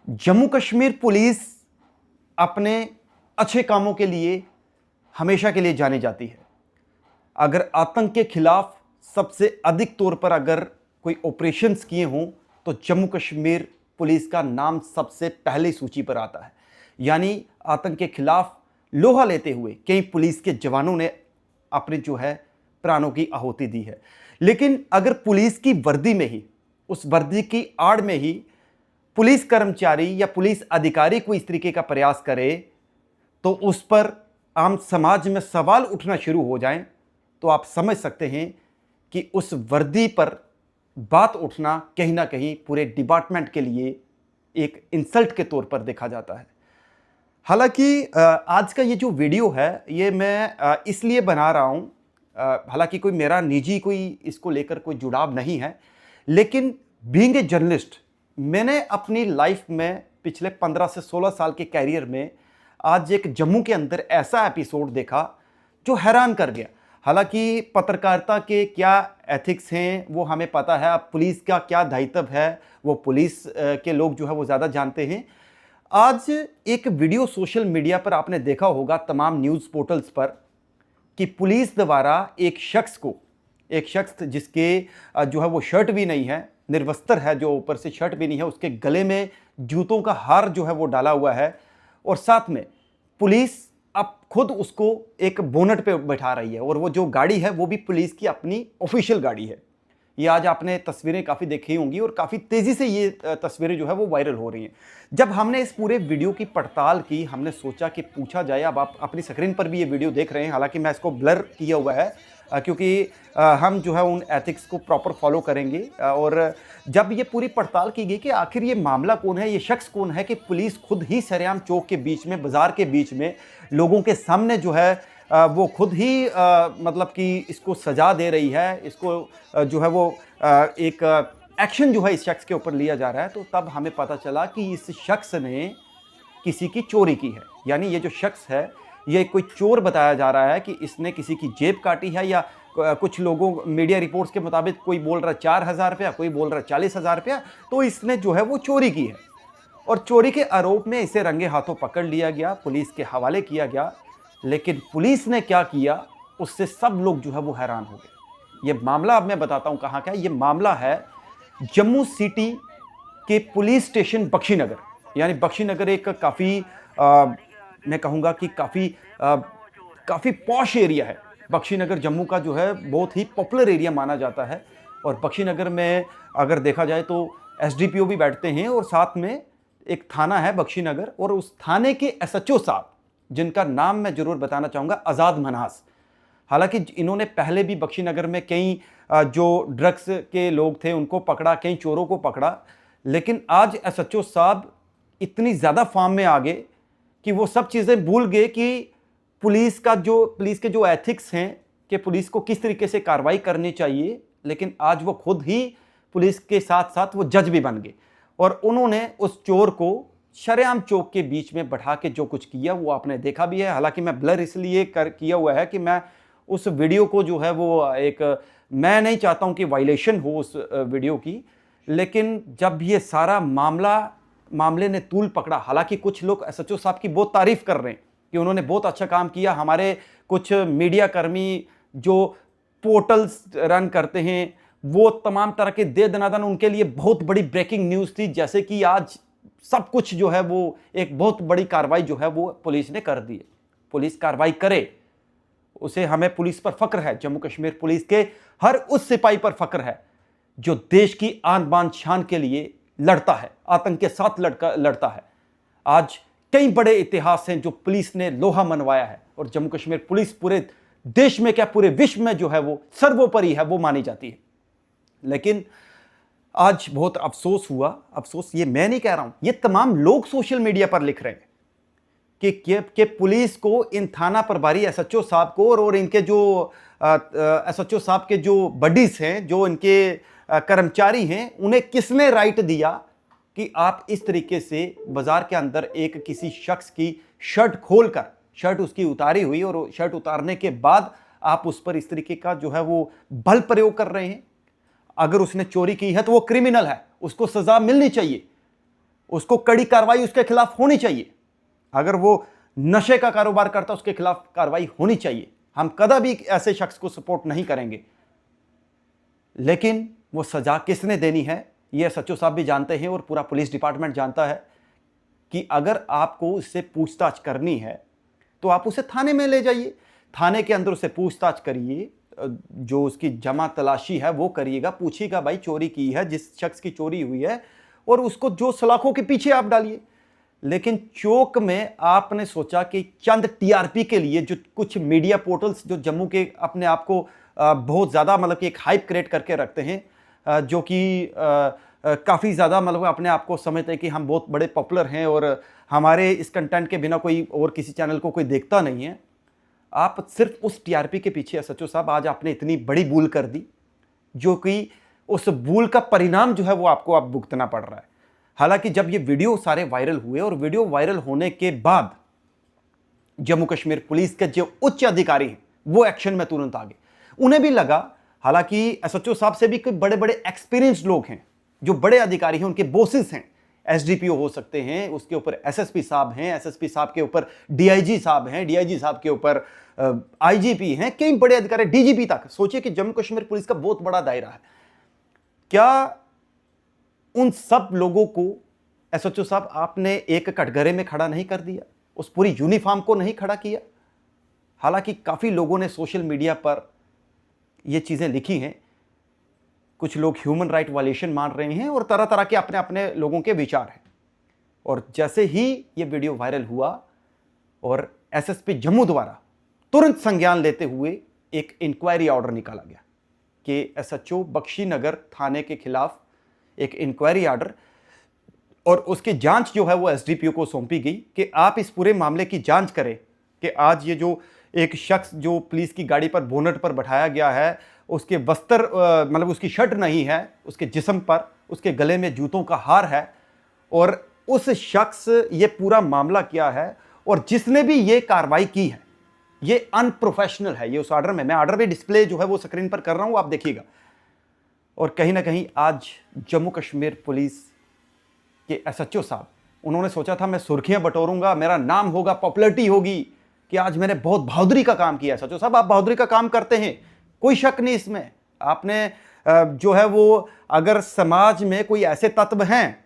Jammu Kashmir police अपने अच्छे कामों के लिए हमेशा के लिए जानी जाती है। अगर आतंक के खिलाफ सबसे अधिक तौर पर अगर कोई ऑपरेशंस किए हों तो जम्मू कश्मीर पुलिस का नाम सबसे पहले सूची पर आता है। यानी आतंक के खिलाफ लोहा लेते हुए कई पुलिस के जवानों ने अपने जो है प्राणों की आहुति दी है। लेकिन अगर पुलिस की वर्दी में ही, उस वर्दी की आड़ में ही पुलिस कर्मचारी या पुलिस अधिकारी कोई इस तरीके का प्रयास करे तो उस पर आम समाज में सवाल उठना शुरू हो जाएं, तो आप समझ सकते हैं कि उस वर्दी पर बात उठना कहीं ना कहीं पूरे डिपार्टमेंट के लिए एक इंसल्ट के तौर पर देखा जाता है। हालांकि आज का ये जो वीडियो है ये मैं इसलिए बना रहा हूँ, हालांकि कोई मेरा निजी कोई इसको लेकर कोई जुड़ाव नहीं है, लेकिन बीइंग ए जर्नलिस्ट मैंने अपनी लाइफ में पिछले 15 से 16 साल के कैरियर में आज एक जम्मू के अंदर ऐसा एपिसोड देखा जो हैरान कर गया। हालांकि पत्रकारिता के क्या एथिक्स हैं वो हमें पता है, अब पुलिस का क्या दायित्व है वो पुलिस के लोग जो है वो ज़्यादा जानते हैं। आज एक वीडियो सोशल मीडिया पर आपने देखा होगा, तमाम न्यूज़ पोर्टल्स पर, कि पुलिस द्वारा एक शख्स जिसके जो है वो शर्ट भी नहीं है, निर्वस्त्र है, जो ऊपर से शर्ट भी नहीं है, उसके गले में जूतों का हार जो है वो डाला हुआ है और साथ में पुलिस अब खुद उसको एक बोनट पे बैठा रही है और वो जो गाड़ी है वो भी पुलिस की अपनी ऑफिशियल गाड़ी है। ये आज आपने तस्वीरें काफ़ी देखी होंगी और काफ़ी तेज़ी से ये तस्वीरें जो है वो वायरल हो रही हैं। जब हमने इस पूरे वीडियो की पड़ताल की, हमने सोचा कि पूछा जाए, अब आप अपनी स्क्रीन पर भी ये वीडियो देख रहे हैं, हालांकि मैं इसको ब्लर किया हुआ है क्योंकि हम जो है उन एथिक्स को प्रॉपर फॉलो करेंगे। और जब ये पूरी पड़ताल की गई कि आखिर ये मामला कौन है, ये शख्स कौन है कि पुलिस खुद ही सरेआम चौक के बीच में, बाज़ार के बीच में लोगों के सामने जो है वो खुद ही मतलब कि इसको सजा दे रही है, इसको जो है वो एक एक्शन जो है इस शख्स के ऊपर लिया जा रहा है, तो तब हमें पता चला कि इस शख्स ने किसी की चोरी की है। यानी ये जो शख्स है ये कोई चोर बताया जा रहा है कि इसने किसी की जेब काटी है, या कुछ लोगों मीडिया रिपोर्ट्स के मुताबिक कोई बोल रहा है 4,000 रुपया, कोई बोल रहा है 40,000 रुपया, तो इसने जो है वो चोरी की है और चोरी के आरोप में इसे रंगे हाथों पकड़ लिया गया, पुलिस के हवाले किया गया। लेकिन पुलिस ने क्या किया उससे सब लोग जो है वो हैरान हो गए। ये मामला अब मैं बताता हूं कहां का है। ये मामला है जम्मू सिटी के पुलिस स्टेशन बख्शीनगर। यानी बख्शीनगर एक काफ़ी मैं कहूँगा कि काफ़ी पॉश एरिया है। बख्शीनगर जम्मू का जो है बहुत ही पॉपुलर एरिया माना जाता है और बख्शीनगर में अगर देखा जाए तो एसडीपीओ भी बैठते हैं और साथ में एक थाना है बख्शीनगर, और उस थाने के एसएचओ साहब, जिनका नाम मैं जरूर बताना चाहूँगा, आज़ाद मन्हास। हालांकि इन्होंने पहले भी बख्शीनगर में कई जो ड्रग्स के लोग थे उनको पकड़ा, कई चोरों को पकड़ा, लेकिन आज एसएचओ साहब इतनी ज़्यादा फार्म में आ गए कि वो सब चीज़ें भूल गए कि पुलिस के जो एथिक्स हैं कि पुलिस को किस तरीके से कार्रवाई करनी चाहिए। लेकिन आज वो खुद ही पुलिस के साथ साथ वो जज भी बन गए और उन्होंने उस चोर को शरेआम चौक के बीच में बैठा के जो कुछ किया वो आपने देखा भी है। हालांकि मैं ब्लर इसलिए किया हुआ है कि मैं उस वीडियो को जो है वो मैं नहीं चाहता हूं कि वायलेशन हो उस वीडियो की, लेकिन जब ये सारा मामले ने तूल पकड़ा, हालांकि कुछ लोग एसएचओ साहब की बहुत तारीफ कर रहे हैं कि उन्होंने बहुत अच्छा काम किया। हमारे कुछ मीडिया कर्मी जो पोर्टल्स रन करते हैं वो तमाम तरह के दे दनादन, उनके लिए बहुत बड़ी ब्रेकिंग न्यूज़ थी, जैसे कि आज सब कुछ जो है वो एक बहुत बड़ी कार्रवाई जो है वो पुलिस ने कर दी है। पुलिस कार्रवाई करे, उसे हमें पुलिस पर फक्र है। जम्मू कश्मीर पुलिस के हर उस सिपाही पर फक्र है जो देश की आन बान शान के लिए लड़ता है, आतंक के साथ लड़ता है। आज कई बड़े इतिहास हैं जो पुलिस ने लोहा मनवाया है और जम्मू कश्मीर पुलिस पूरे देश में क्या पूरे विश्व में जो है वो सर्वोपरि है, वो मानी जाती है। लेकिन आज बहुत अफसोस हुआ, अफसोस ये मैं नहीं कह रहा हूं, ये तमाम लोग सोशल मीडिया पर लिख रहे हैं कि पुलिस को, इन थाना प्रभारी एसएचओ साहब को और इनके जो एसएचओ साहब के जो बडीज हैं, जो इनके कर्मचारी हैं, उन्हें किसने राइट दिया कि आप इस तरीके से बाजार के अंदर एक किसी शख्स की शर्ट खोलकर, शर्ट उसकी उतारी हुई और शर्ट उतारने के बाद आप उस पर इस तरीके का जो है वो बल प्रयोग कर रहे हैं। अगर उसने चोरी की है तो वो क्रिमिनल है, उसको सजा मिलनी चाहिए। उसको कड़ी कार्रवाई उसके खिलाफ होनी चाहिए। अगर वो नशे का कारोबार करता उसके खिलाफ कार्रवाई होनी चाहिए। हम कदा भी ऐसे शख्स को सपोर्ट नहीं करेंगे। लेकिन वो सजा किसने देनी है ये सच्चो साहब भी जानते हैं और पूरा पुलिस डिपार्टमेंट जानता है कि अगर आपको उससे पूछताछ करनी है तो आप उसे थाने में ले जाइए, थाने के अंदर उससे पूछताछ करिए, जो उसकी जमा तलाशी है वो करिएगा, पूछिएगा भाई चोरी की है, जिस शख्स की चोरी हुई है, और उसको जो सलाखों के पीछे आप डालिए। लेकिन चौक में आपने सोचा कि चंद टीआरपी के लिए जो कुछ मीडिया पोर्टल्स जो जम्मू के अपने आप को बहुत ज़्यादा मतलब कि एक हाइप क्रिएट करके रखते हैं, जो कि काफ़ी ज़्यादा मतलब अपने आप को समझते हैं कि हम बहुत बड़े पॉपुलर हैं और हमारे इस कंटेंट के बिना कोई और किसी चैनल को कोई देखता नहीं है। आप सिर्फ उस टीआरपी के पीछे सच्चो साहब आज आपने इतनी बड़ी भूल कर दी, जो कि उस भूल का परिणाम जो है वो आपको अब भुगतना पड़ रहा है। हालांकि जब ये वीडियो सारे वायरल हुए और वीडियो वायरल होने के बाद जम्मू कश्मीर पुलिस के जो उच्च अधिकारी हैं वो एक्शन में तुरंत आ गए। उन्हें भी लगा, हालांकि एसएचओ साहब से भी कोई बड़े बड़े एक्सपीरियंस्ड लोग हैं, जो बड़े अधिकारी हैं, उनके बॉसेस हैं, एसडीपीओ हो सकते हैं, उसके ऊपर एसएसपी साहब हैं, एसएसपी साहब के ऊपर डीआईजी साहब हैं, डीआईजी साहब के ऊपर आईजीपी हैं, कई बड़े अधिकारी, डीजीपी तक। सोचिए कि जम्मू कश्मीर पुलिस का बहुत बड़ा दायरा है। क्या उन सब लोगों को एसएचओ साहब आपने एक कटघरे में खड़ा नहीं कर दिया, उस पूरी यूनिफॉर्म को नहीं खड़ा किया? हालांकि काफी लोगों ने सोशल मीडिया पर ये चीजें लिखी हैं, कुछ लोग ह्यूमन राइट वायलेशन मान रहे हैं और तरह तरह के अपने अपने लोगों के विचार हैं। और जैसे ही ये वीडियो वायरल हुआ और एसएसपी जम्मू द्वारा तुरंत संज्ञान लेते हुए एक इंक्वायरी ऑर्डर निकाला गया कि एसएचओ बख्शीनगर थाने के खिलाफ एक इंक्वायरी ऑर्डर, और उसकी जांच जो है वो एसडीपीओ को सौंपी गई कि आप इस पूरे मामले की जांच करें कि आज ये जो एक शख्स जो पुलिस की गाड़ी पर बोनट पर बैठाया गया है, उसके वस्त्र मतलब उसकी शर्ट नहीं है, उसके जिस्म पर उसके गले में जूतों का हार है, और उस शख्स ये पूरा मामला क्या है और जिसने भी ये कार्रवाई की है ये अनप्रोफेशनल है। ये उस ऑर्डर में, मैं ऑर्डर भी डिस्प्ले जो है वो स्क्रीन पर कर रहा हूं, आप देखिएगा। और कहीं ना कहीं आज जम्मू कश्मीर पुलिस के एसएचओ साहब, उन्होंने सोचा था मैं सुर्खियां बटोरूंगा, मेरा नाम होगा, पॉपुलैरिटी होगी कि आज मैंने बहुत बहादुरी का काम किया। एसएचओ साहब आप बहादुरी का काम करते हैं, कोई शक नहीं इसमें। आपने जो है वो, अगर समाज में कोई ऐसे तत्व हैं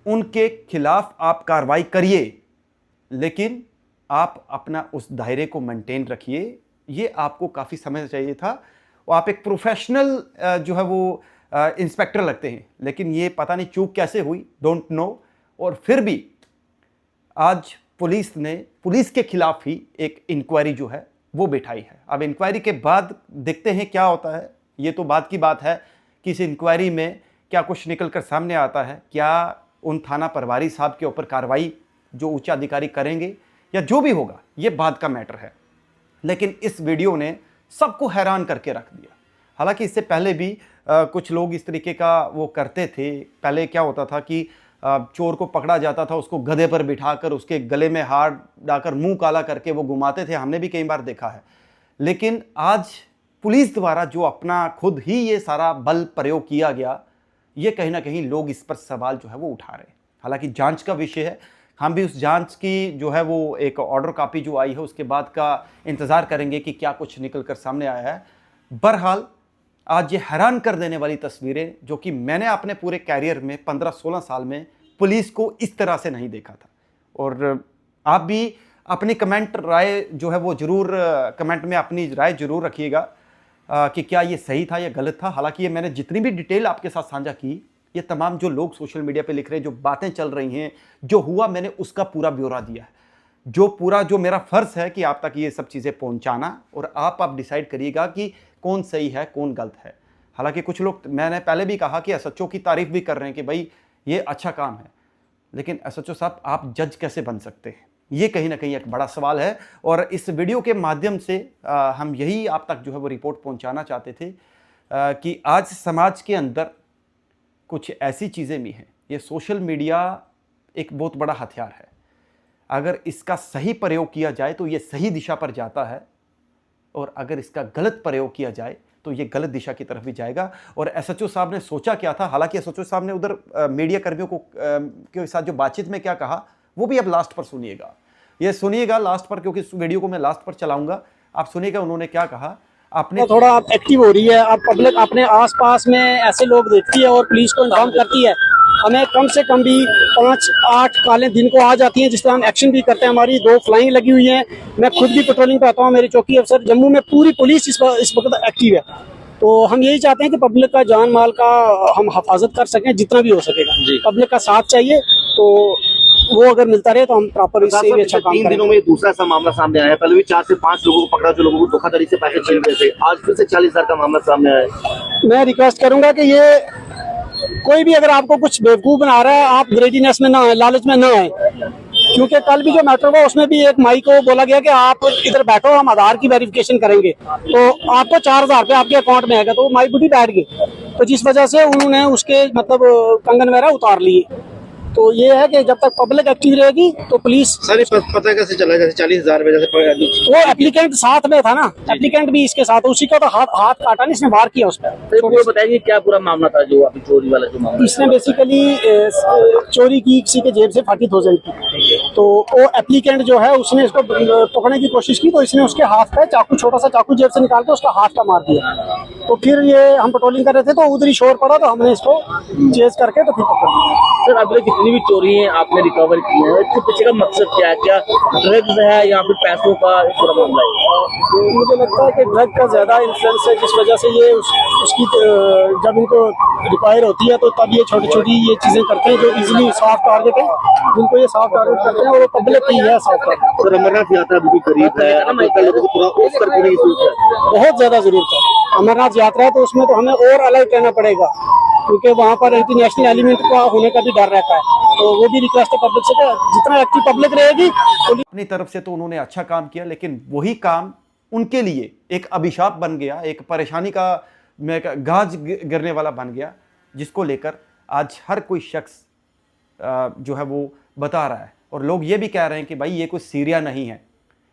उनके खिलाफ आप कार्रवाई करिए, लेकिन आप अपना उस दायरे को मेंटेन रखिए। ये आपको काफी समय चाहिए था, और आप एक प्रोफेशनल जो है वो इंस्पेक्टर लगते हैं, लेकिन ये पता नहीं चूक कैसे हुई, डोंट नो। और फिर भी आज पुलिस के खिलाफ ही एक इंक्वायरी जो है वो बिठाई है। अब इंक्वायरी के बाद देखते हैं क्या होता है। ये तो बात की बात है कि इस इंक्वायरी में क्या कुछ निकल कर सामने आता है, क्या उन थाना प्रभारी साहब के ऊपर कार्रवाई जो उच्च अधिकारी करेंगे या जो भी होगा, ये बात का मैटर है। लेकिन इस वीडियो ने सबको हैरान करके रख दिया। हालांकि इससे पहले भी कुछ लोग इस तरीके का वो करते थे। पहले क्या होता था कि चोर को पकड़ा जाता था, उसको गधे पर बिठाकर उसके गले में हार डालकर मुंह काला करके वो घुमाते थे, हमने भी कई बार देखा है। लेकिन आज पुलिस द्वारा जो अपना खुद ही ये सारा बल प्रयोग किया गया, ये कहीं ना कहीं लोग इस पर सवाल जो है वो उठा रहे हैं। हालांकि जांच का विषय है, हम भी उस जांच की जो है वो एक ऑर्डर कॉपी जो आई है उसके बाद का इंतज़ार करेंगे कि क्या कुछ निकल कर सामने आया है। बहरहाल आज ये हैरान कर देने वाली तस्वीरें, जो कि मैंने अपने पूरे कैरियर में 15-16 साल में पुलिस को इस तरह से नहीं देखा था। और आप भी अपनी कमेंट राय जो है वो ज़रूर कमेंट में अपनी राय ज़रूर रखिएगा कि क्या ये सही था या गलत था। हालांकि ये मैंने जितनी भी डिटेल आपके साथ साझा की, ये तमाम जो लोग सोशल मीडिया पे लिख रहे हैं, जो बातें चल रही हैं, जो हुआ, मैंने उसका पूरा ब्यौरा दिया है। जो मेरा फ़र्ज़ है कि आप तक ये सब चीज़ें पहुंचाना, और आप डिसाइड करिएगा कि कौन सही है कौन गलत है। हालांकि कुछ लोग, मैंने पहले भी कहा कि एसएचओ की तारीफ भी कर रहे हैं कि भाई ये अच्छा काम है, लेकिन एसएचओ साहब आप जज कैसे बन सकते हैं, ये कहीं ना कहीं एक बड़ा सवाल है। और इस वीडियो के माध्यम से हम यही आप तक जो है वो रिपोर्ट पहुंचाना चाहते थे कि आज समाज के अंदर कुछ ऐसी चीज़ें भी हैं। ये सोशल मीडिया एक बहुत बड़ा हथियार है, अगर इसका सही प्रयोग किया जाए तो ये सही दिशा पर जाता है, और अगर इसका गलत प्रयोग किया जाए तो ये गलत दिशा की तरफ भी जाएगा। और एसएचओ साहब ने सोचा क्या था, हालांकि एसएचओ साहब ने उधर मीडिया कर्मियों को के साथ जो बातचीत में क्या कहा वो भी अब लास्ट पर सुनिएगा, ये सुनिएगा लास्ट पर, क्योंकि इस वीडियो को मैं लास्ट पर चलाऊंगा। आप सुनिएगा उन्होंने क्या कहा। आपने तो थोड़ा आप एक्टिव हो रही है, अब पब्लिक अपने आसपास में ऐसे लोग देखती है और पुलिस को इन्फॉर्म करती है। हमें कम से कम भी 5-8 कॉलें दिन को आ जाती हैं, जिस पर हम एक्शन भी करते हैं। हमारी 2 फ्लाइंग लगी हुई हैं, मैं खुद भी पेट्रोलिंग पे आता हूँ, मेरे चौकी अफसर, जम्मू में पूरी पुलिस इस वक्त एक्टिव है। तो हम यही चाहते हैं कि पब्लिक का जान माल का हम हिफाजत कर सकें जितना भी हो सकेगा। पब्लिक का साथ चाहिए, तो वो अगर मिलता रहे तो हम प्रॉपर इससे भी अच्छा काम 3 दिनों में दूसरा ऐसा मामला सामने आया है। पहले भी 4 से 5 लोगों को पकड़ा जो लोगों को धोखाधड़ी से पैसे छीन रहे थे। आज फिर से 40,000 का मामला सामने आया है। मैं रिक्वेस्ट करूंगा कि ये कोई भी अगर आपको कुछ बेवकूफ बना रहा है, आप ग्रेडीनेस में ना आए, लालच में ना आए। क्योंकि कल भी जो मैटर हुआ उसमें भी एक माई को बोला गया कि आप इधर बैठो, हम आधार की वेरिफिकेशन करेंगे, तो आपको 4,000 रुपये आपके अकाउंट में आएगा। तो वो माई बुढ़ी बैठ गई, तो जिस वजह से उन्होंने उसके मतलब कंगन वगैरह उतार लिए। तो ये है कि जब तक पब्लिक एक्टिव रहेगी तो पुलिस सर पता कैसे चला जैसे 40,000 रुपए जैसे वो एप्लीकेंट साथ में था ना, एप्लीकेंट भी इसके साथ, उसी का तो हाथ काटा नहीं, इसने वार किया उस पर। तो बताइए क्या पूरा मामला था जो अभी चोरी वाला जो मामला? इसने बेसिकली चोरी की किसी के जेब से 40,000 की। तो वो एप्लीकेंट जो है उसने इसको पकड़ने की कोशिश की, तो इसने उसके हाथ पे चाकू, छोटा सा चाकू जेब से निकाल के उसका हाथ का मार दिया। तो फिर ये हम पेट्रोलिंग कर रहे थे तो उधर ही शोर पड़ा, तो हमने इसको चेज करके तो फिर पकड़ लिया। सर अब जितनी भी चोरी है आपने रिकवर की है, इसके पीछे का मकसद क्या है? क्या ड्रग्स है या फिर पैसों का पूरा मामला है? मुझे लगता है कि ड्रग का ज्यादा इन्फ्लुएंस है, जिस वजह से ये उसकी जब इनको रिक्वायर होती है तो तब ये छोटी छोटी ये चीजें करते हैं जो इजीली सॉफ्ट टारगेट है, जिनको ये सॉफ्ट टारगेट करते हैं और वो पब्लिक की है सॉफ्ट टारगेट। सर अमरनाथ यात्रा भी गरीब है, लोगों को पूरा ऑफ कर देने की जरूरत है, बहुत ज्यादा जरूरत है। अमरनाथ यात्रा है तो उसमें तो हमें और अलर्ट रहना पड़ेगा, क्योंकि वहाँ पर एंटी नेशनल एलिमेंट का होने का भी डर रहता है। तो वो भी रिक्वेस्ट है पब्लिक से, जितना एक्टिव पब्लिक रहेगी। अपनी तरफ से तो उन्होंने अच्छा काम किया, लेकिन वही काम उनके लिए एक अभिशाप बन गया, एक परेशानी का गाज गिरने वाला बन गया, जिसको लेकर आज हर कोई शख्स जो है वो बता रहा है। और लोग ये भी कह रहे हैं कि भाई ये कोई सीरिया नहीं है,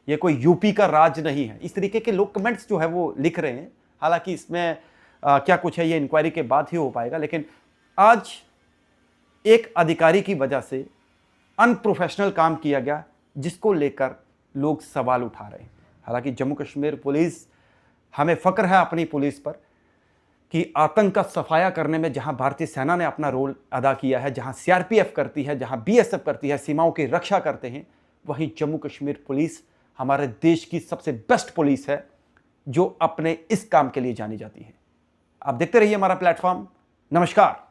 ये कोई यूपी का राज नहीं है। इस तरीके के लोग कमेंट्स जो है वो लिख रहे हैं। हालांकि इसमें क्या कुछ है ये इंक्वायरी के बाद ही हो पाएगा, लेकिन आज एक अधिकारी की वजह से अनप्रोफेशनल काम किया गया, जिसको लेकर लोग सवाल उठा रहे हैं। हालांकि जम्मू कश्मीर पुलिस, हमें फ़ख्र है अपनी पुलिस पर कि आतंक का सफाया करने में जहां भारतीय सेना ने अपना रोल अदा किया है, जहां सीआरपीएफ करती है, जहां बीएसएफ करती है, सीमाओं की रक्षा करते हैं, वहीं जम्मू कश्मीर पुलिस हमारे देश की सबसे बेस्ट पुलिस है, जो अपने इस काम के लिए जानी जाती है। आप देखते रहिए हमारा प्लेटफॉर्म। नमस्कार।